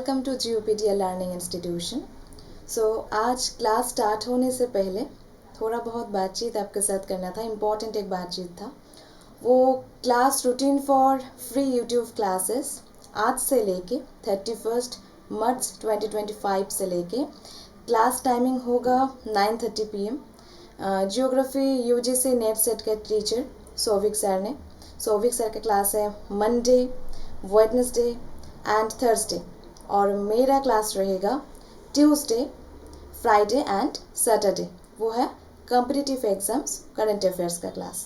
Welcome to Geopedia learning institution. आज class start होने से पहले थोड़ा बहुत बातचीत आपके साथ करना था। इम्पॉर्टेंट एक बातचीत था, वो class routine for free YouTube classes आज से लेके 31 मार्च 2025 से लेके क्लास टाइमिंग होगा 9:30 PM। Geography UGC net set के टीचर सौविक सर का क्लास है मंडे, वेडनेसडे एंड थर्सडे, और मेरा क्लास रहेगा ट्यूसडे, फ्राइडे एंड सैटरडे। वो है कॉम्पिटिटिव एग्जाम्स करंट अफेयर्स का क्लास।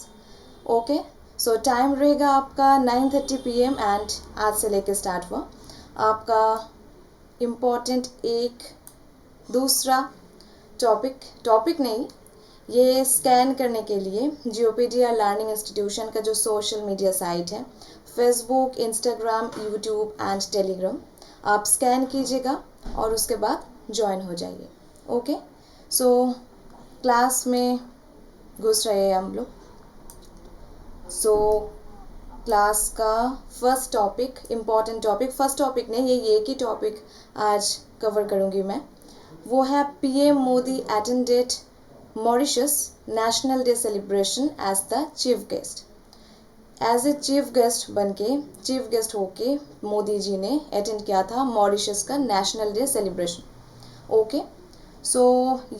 ओके, सो टाइम रहेगा आपका 9:30 PM एंड आज से लेके स्टार्ट हुआ आपका इम्पोर्टेंट एक दूसरा टॉपिक नहीं, ये स्कैन करने के लिए जियोपीडिया लर्निंग इंस्टीट्यूशन का जो सोशल मीडिया साइट है, Facebook, Instagram, YouTube and Telegram, आप स्कैन कीजिएगा और उसके बाद ज्वाइन हो जाइए। ओके, सो क्लास में घुस रहे हैं हम लोग। क्लास का first topic, important topic, first topic नहीं, ये एक ही टॉपिक आज कवर करूँगी मैं। वो है PM Modi attended Mauritius national day celebration as the chief guest. As a chief guest होके मोदी जी ने अटेंड किया था मॉरिशस का national day celebration. Okay, so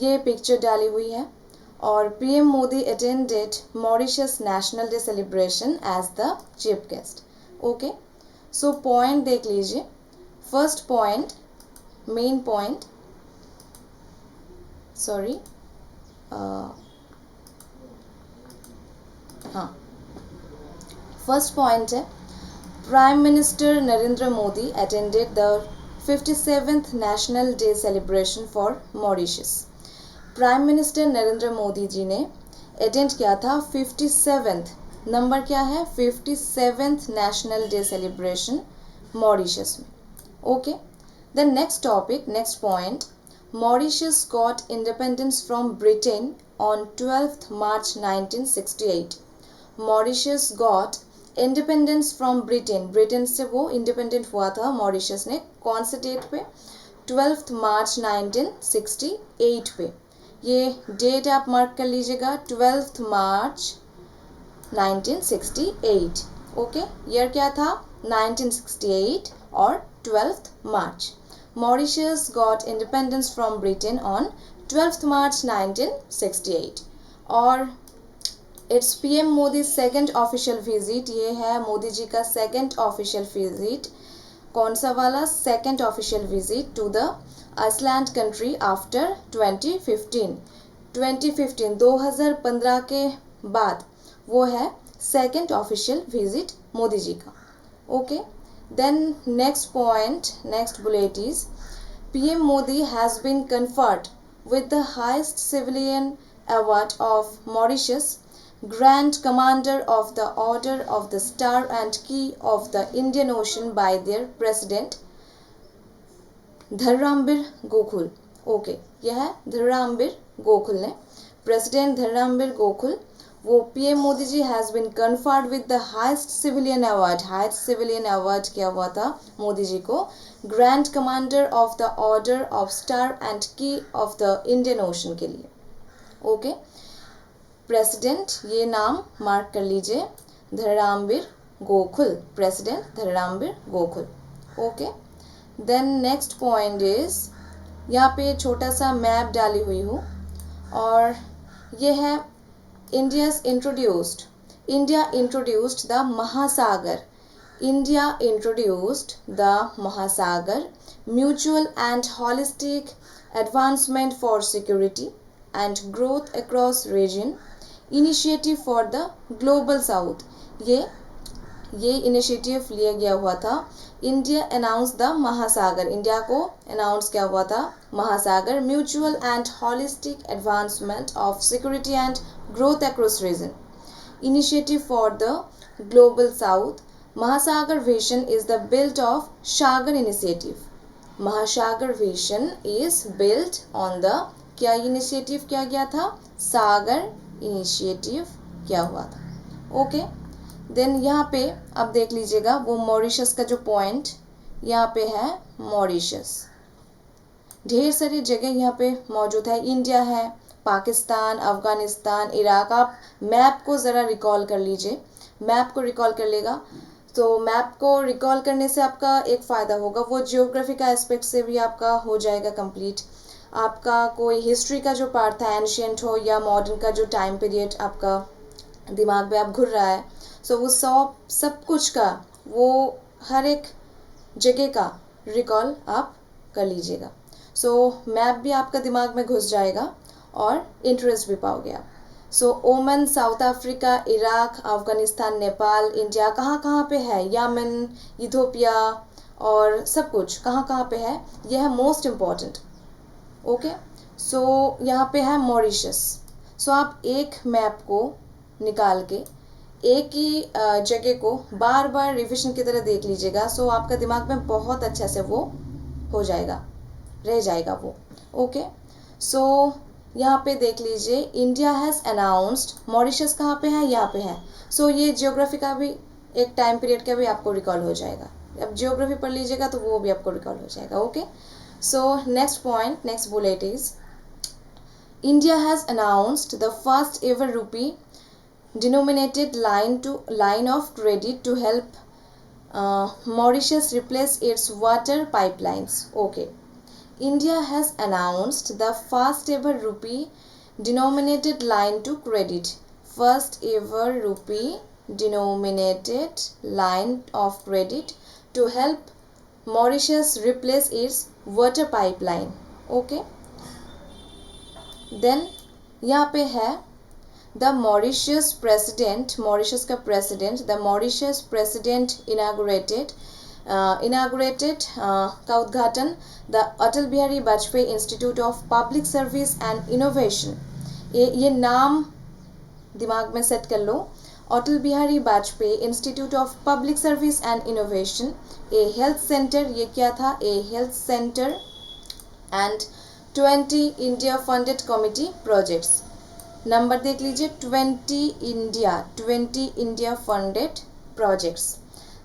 ये पिक्चर डाली हुई है और PM Modi attended Mauritius national day celebration as the chief guest. Okay, so point देख लीजिए। First point, main point, sorry, हाँ, फर्स्ट पॉइंट है prime minister Narendra Modi attended the 57th national day celebration for Mauritius. Prime minister Narendra Modi ji ने attend किया था 57th, number क्या है, 57th national day celebration Mauritius में। Okay, the next topic, next point, Mauritius got independence from Britain on 12th March 1968। Mauritius got independence from Britain से वो independent हुआ था मॉरिशस ने, कौन से डेट पे, 12th March 1968 पे। ये डेट आप मार्क कर लीजिएगा, 12th March 1968। ओके, ईयर क्या था, 1968 और 12th March। Mauritius got independence from Britain on 12th March 1968। और it's PM Modi second official visit, ये है मोदी जी का सेकेंड ऑफिशियल विजिट। कौन सा वाला, second official visit to the island country after 2015। 2015 के बाद वो है second official visit Modi ji का। Okay, then next point, next bullet is PM Modi has been conferred with the highest civilian award of Mauritius, Grand Commander of the Order of the Star and Key of the Indian Ocean by their President Dharambeer Gokhool. Okay, यह है धर्रामबीर गोकुल ने, president Dharambeer Gokhool, वो PM Modi ji has been conferred with the highest civilian award. Highest civilian award क्या हुआ था मोदी जी को, grand commander of the order of star and key of the Indian Ocean के लिए। ओके, प्रेसिडेंट, ये नाम मार्क कर लीजिए, Dharambeer Gokhool, president Dharambeer Gokhool. Okay, then next point is, यहाँ पे छोटा सा मैप डाली हुई हूँ और ये है इंडिया इंट्रोड्यूस्ड द महासागर। India introduced the Mahasagar Mutual and Holistic Advancement for Security and Growth Across Region Initiative for the Global South। ये इनिशिएटिव लिया गया हुआ था। India announce the Mahasagar, India को अनाउंस किया हुआ था Mahasagar mutual and holistic advancement of security and growth across region initiative for the Global South. Mahasagar Vision is the built of Sagar Initiative। Mahasagar Vision is built on the क्या initiative किया गया था, सागर initiative किया हुआ था। Okay, then यहाँ पे अब देख लीजिएगा वो मॉरिशस का जो पॉइंट यहाँ पे है मॉरिशस। ढेर सारी जगह यहाँ पे मौजूद है। इंडिया है, पाकिस्तान, अफगानिस्तान, इराक। आप मैप को ज़रा रिकॉल कर लीजिए, मैप को रिकॉल कर लेगा तो मैप को रिकॉल करने से आपका एक फ़ायदा होगा, वो जियोग्राफी का एस्पेक्ट से भी आपका हो जाएगा कंप्लीट। आपका कोई हिस्ट्री का जो पार्ट था, एंशियंट हो या मॉडर्न का जो टाइम पीरियड आपका दिमाग में आप घुर रहा है, सो वो सब कुछ का, वो हर एक जगह का रिकॉल आप कर लीजिएगा। सो मैप भी आपका दिमाग में घुस जाएगा और इंटरेस्ट भी पाओगे आप। सो ओमन, south Africa, Iraq, Afghanistan, Nepal, India कहाँ कहाँ पे है, यमन, इथोपिया और सब कुछ कहाँ कहाँ पे है, यह है मोस्ट इम्पॉर्टेंट। ओके, सो यहाँ पे है मॉरिशस। सो आप एक मैप को निकाल के एक ही जगह को बार बार रिविजन की तरह देख लीजिएगा, सो आपका दिमाग में बहुत अच्छा से वो हो जाएगा, रह जाएगा वो। ओके, सो यहाँ पे देख लीजिए, इंडिया हैज़ अनाउंस्ड, मॉरिशस कहाँ पे है, यहाँ पे है। सो ये जियोग्राफी का भी एक टाइम पीरियड का भी आपको रिकॉल हो जाएगा। अब जियोग्राफी पढ़ लीजिएगा तो वो भी आपको रिकॉल हो जाएगा। Okay, so next point, next bullet is India has announced the first ever रूपी denominated line of credit to help Mauritius replace its water pipelines. Okay, India has announced the first ever rupee denominated line to credit. First ever rupee denominated line of credit to help Mauritius replace its water pipeline. Okay, then यहाँ पे है The Mauritius president, Mauritius का president, the Mauritius president inaugurated का उद्घाटन the Atal Bihari Vajpayee institute of public service and innovation. ये नाम दिमाग में सेट कर लो, Atal Bihari Vajpayee institute of public service and innovation, a health centre. ये क्या था, a health centre and 20 India funded committee projects. Number देख लीजिए, 20 India funded projects.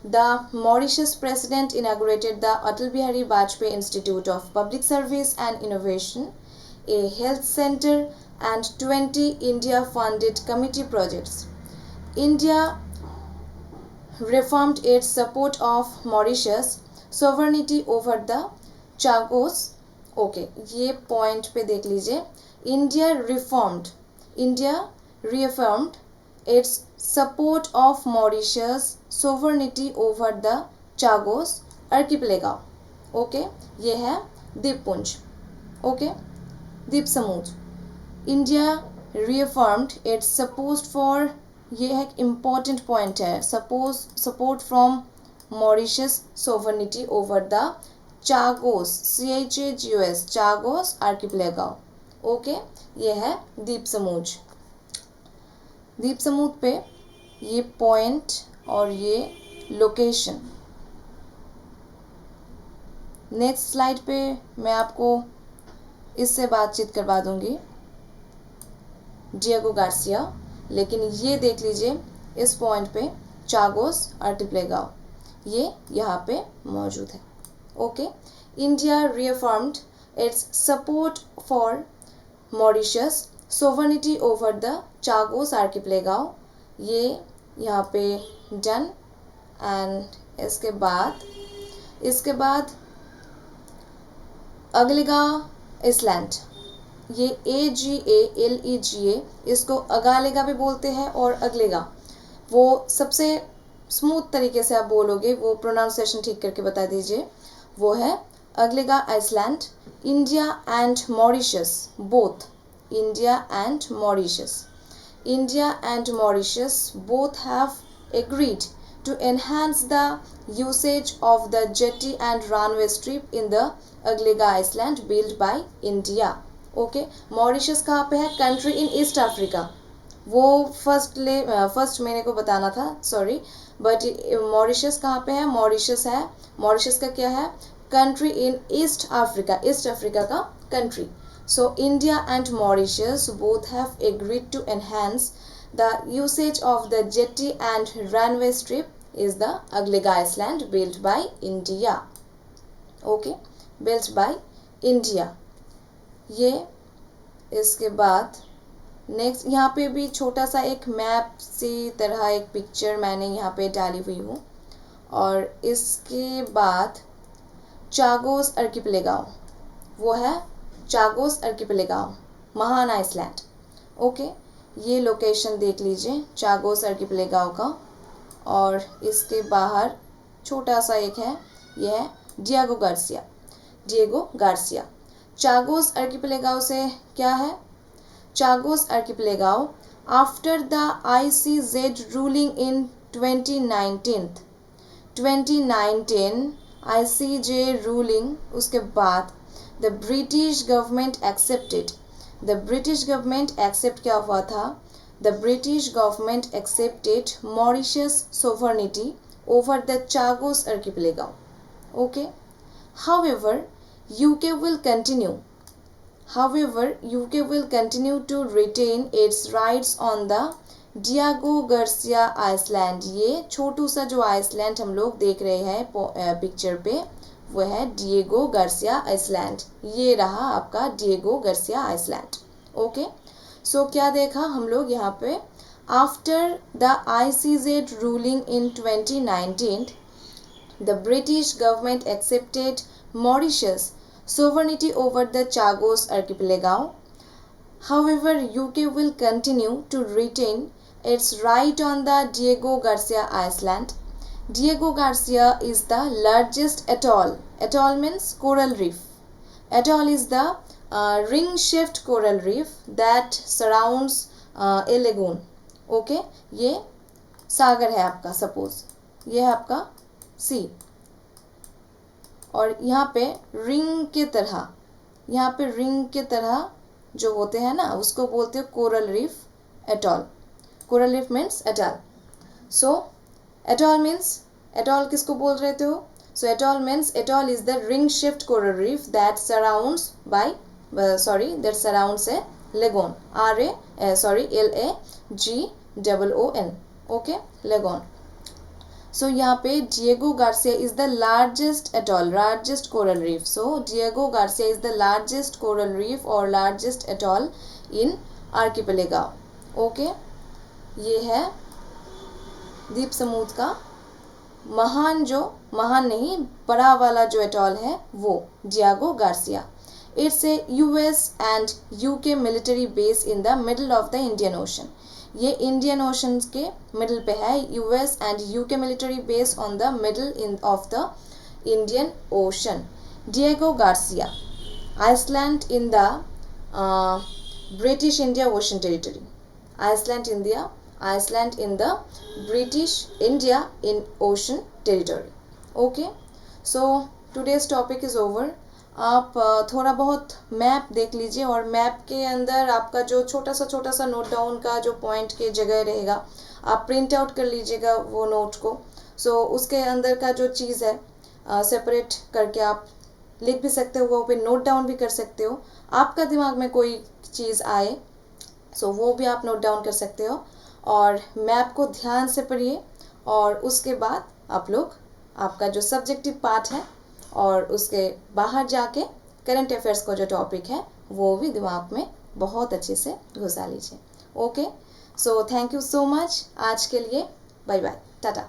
The Mauritius president inaugurated the Atal Bihari Vajpayee institute of public service and innovation, a health centre and 20 India funded committee projects. India reformed its support of Mauritius sovereignty over the Chagos। Okay, ये point पे देख लीजिए, India reaffirmed its support of Mauritius sovereignty over the Chagos archipelago। Okay, ये है द्वीपपुंज। Okay, द्वीप समूह। India reaffirmed its support for, ये एक इम्पॉर्टेंट पॉइंट है, support from Mauritius sovereignty over the Chagos, CHAGOS, Chagos archipelago. Okay, ये है द्वीप समूह। द्वीप समूह पे ये पॉइंट और ये लोकेशन। नेक्स्ट स्लाइड पे मैं आपको इससे बातचीत करवा दूंगी, डिएगो गार्सिया। लेकिन ये देख लीजिए, इस पॉइंट पे चागोस आर्किपेलागो ये यहाँ पे मौजूद है। Okay, India reaffirmed its support for Mauritius sovereignty over the Chagos archipelago। ये यहाँ पे डन। एंड इसके बाद अगलेगा आइसलैंड, ये AGALEGA, इसको अगालेगा भी बोलते हैं और अगलेगा। वो सबसे स्मूथ तरीके से आप बोलोगे, वो प्रोनाउंसिएशन ठीक करके बता दीजिए, वो है Agalega island. India and Mauritius both, India and Mauritius both have agreed to enhance the usage of the jetty and runway strip in the Aglega Island built by India। Okay, Mauritius कहाँ पे है, country in East Africa. वो first मेरे को बताना था, sorry, but Mauritius कहाँ पे है, मॉरिशस का क्या है, कंट्री इन ईस्ट अफ्रीका का country. So India and Mauritius both have agreed to enhance the usage of the jetty and runway strip is the Agalega island built by India. Okay, built by India. ये इसके बाद next यहाँ पे भी छोटा सा एक मैप सी तरह एक पिक्चर मैंने यहाँ पे डाली हुई हूँ। और इसके बाद चागोस आर्किपेलागो, वो है चागोस आर्किपेलागो, महान आइसलैंड। ओके, ये लोकेशन देख लीजिए चागोस आर्किपेलागो का। और इसके बाहर छोटा सा एक है, ये है Diego Garcia, Diego Garcia. Chagos archipelago से क्या है? Chagos archipelago after the ICZ ruling in 2019 ICJ ruling, उसके बाद the British government accepted, the British government accept क्या हुआ था? The British government accepted Mauritius sovereignty over the Chagos archipelago. Okay, however UK will continue to retain its rights on the Diego Garcia island. ये छोटू सा जो Iceland हम लोग देख रहे हैं पिक्चर पे, वो है डिएगो गार्सिया आइसलैंड। ये रहा आपका डिएगो गार्सिया आइसलैंड। ओके, सो क्या देखा हम लोग यहाँ पे? After the ICZ ruling in 2019 the British government accepted Mauritius' sovereignty over the Chagos archipelago. However, UK will continue to retain its right on the Diego Garcia Island. Diego Garcia is the largest atoll. Atoll means coral reef. Atoll is the ring-shaped coral reef that surrounds a lagoon. Okay, ये सागर है आपका, suppose ये है आपका सी, और यहाँ पे ring के तरह जो होते हैं ना, उसको बोलते हैं coral reef atoll. Coral reef means atoll. So atoll किसको बोल रहे थे हो? So atoll means atoll is the ring shaped coral reef that surrounds a lagoon, LAGOON। Okay, lagoon। So यहाँ पे Diego Garcia is the largest atoll, largest coral reef. So Diego Garcia is the largest coral reef और largest atoll in archipelago. Okay, ये है द्वीप समूह का महान नहीं, बड़ा वाला जो एटॉल है वो Diego Garcia. It's a US and UK military base in the middle of the Indian Ocean. ये इंडियन ओशन के मिडल पे है। US and UK military base on the middle of the Indian Ocean. Diego Garcia island in the British India Ocean Territory. Island in the British India in Ocean Territory. Okay, so today's topic is over. आप थोड़ा बहुत map देख लीजिए और map के अंदर आपका जो छोटा सा नोट डाउन का जो पॉइंट के जगह रहेगा, आप प्रिंट आउट कर लीजिएगा वो नोट को। सो उसके अंदर का जो चीज़ है सेपरेट करके आप लिख भी सकते हो, वो पे नोट डाउन भी कर सकते हो। आपका दिमाग में कोई चीज़ आए सो वो भी आप नोट डाउन कर सकते हो। और मैप को ध्यान से पढ़िए और उसके बाद आप लोग आपका जो सब्जेक्टिव पार्ट है और उसके बाहर जाके करंट अफेयर्स का जो टॉपिक है वो भी दिमाग में बहुत अच्छे से घुसा लीजिए। Okay, so thank you so much. आज के लिए बाय बाय, टाटा।